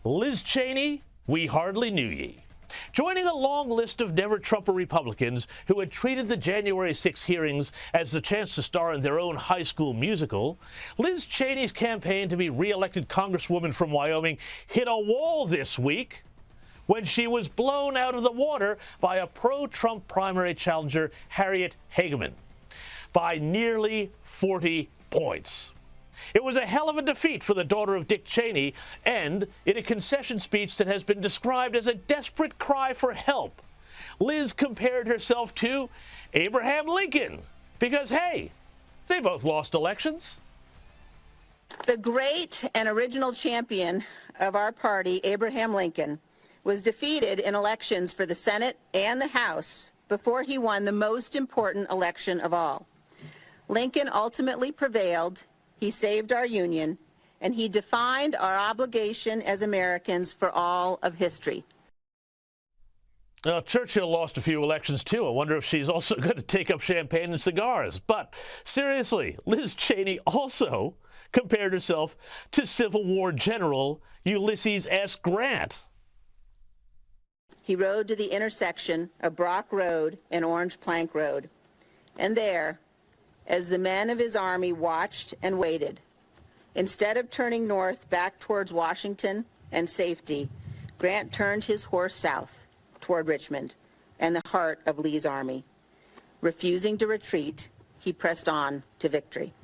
Liz Cheney, we hardly knew ye. Joining a long list of never-Trumper Republicans who had treated the January 6 hearings as the chance to star in their own high school musical, Liz Cheney's campaign to be re-elected Congresswoman from Wyoming hit a wall this week when she was blown out of the water by a pro-Trump primary challenger, Harriet Hageman, by nearly 40 points. It was a hell of a defeat for the daughter of Dick Cheney, and in a concession speech that has been described as a desperate cry for help, Liz compared herself to Abraham Lincoln because, hey, they both lost elections. The great and original champion of our party, Abraham Lincoln, was defeated in elections for the Senate and the House before he won the most important election of all. Lincoln ultimately prevailed. He saved our Union, and he defined our obligation as Americans for all of history. Well, Churchill lost a few elections, too. I wonder if she's also going to take up champagne and cigars. But seriously, Liz Cheney also compared herself to Civil War General Ulysses S. Grant. He rode to the intersection of Brock Road and Orange Plank Road, and there, as the men of his army watched and waited, instead of turning north back towards Washington and safety, Grant turned his horse south toward Richmond and the heart of Lee's army. Refusing to retreat, he pressed on to victory.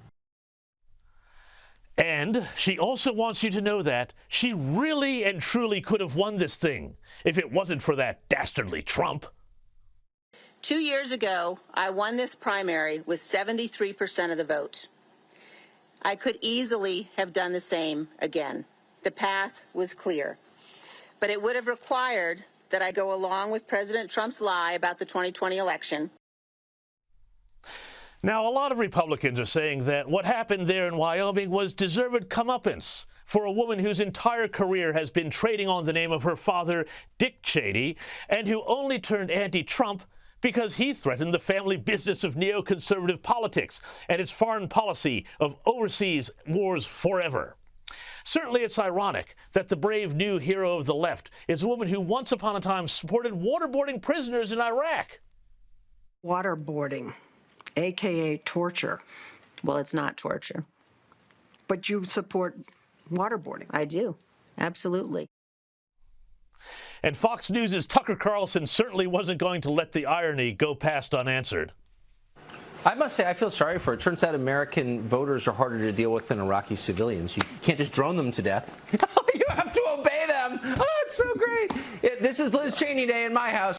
And she also wants you to know that she really and truly could have won this thing if it wasn't for that dastardly Trump. 2 years ago, I won this primary with 73% of the vote. I could easily have done the same again. The path was clear. But it would have required that I go along with President Trump's lie about the 2020 election. Now, a lot of Republicans are saying that what happened there in Wyoming was deserved comeuppance for a woman whose entire career has been trading on the name of her father, Dick Cheney, and who only turned anti-Trump because he threatened the family business of neoconservative politics and its foreign policy of overseas wars forever. Certainly it's ironic that the brave new hero of the left is a woman who once upon a time supported waterboarding prisoners in Iraq. Waterboarding, a.k.a. torture. Well, it's not torture. But you support waterboarding. I do. Absolutely. And Fox News' Tucker Carlson certainly wasn't going to let the irony go past unanswered. I must say, I feel sorry for it. Turns out American voters are harder to deal with than Iraqi civilians. You can't just drone them to death. You have to obey them. Oh, it's so great. This is Liz Cheney Day in my house.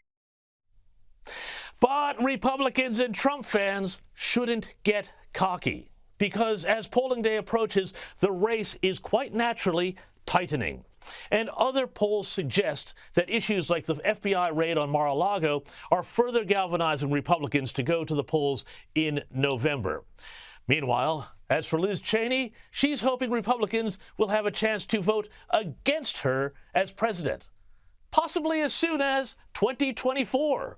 But Republicans and Trump fans shouldn't get cocky, because as polling day approaches, the race is quite naturally tightening. And other polls suggest that issues like the FBI raid on Mar-a-Lago are further galvanizing Republicans to go to the polls in November. Meanwhile, as for Liz Cheney, she's hoping Republicans will have a chance to vote against her as president, possibly as soon as 2024.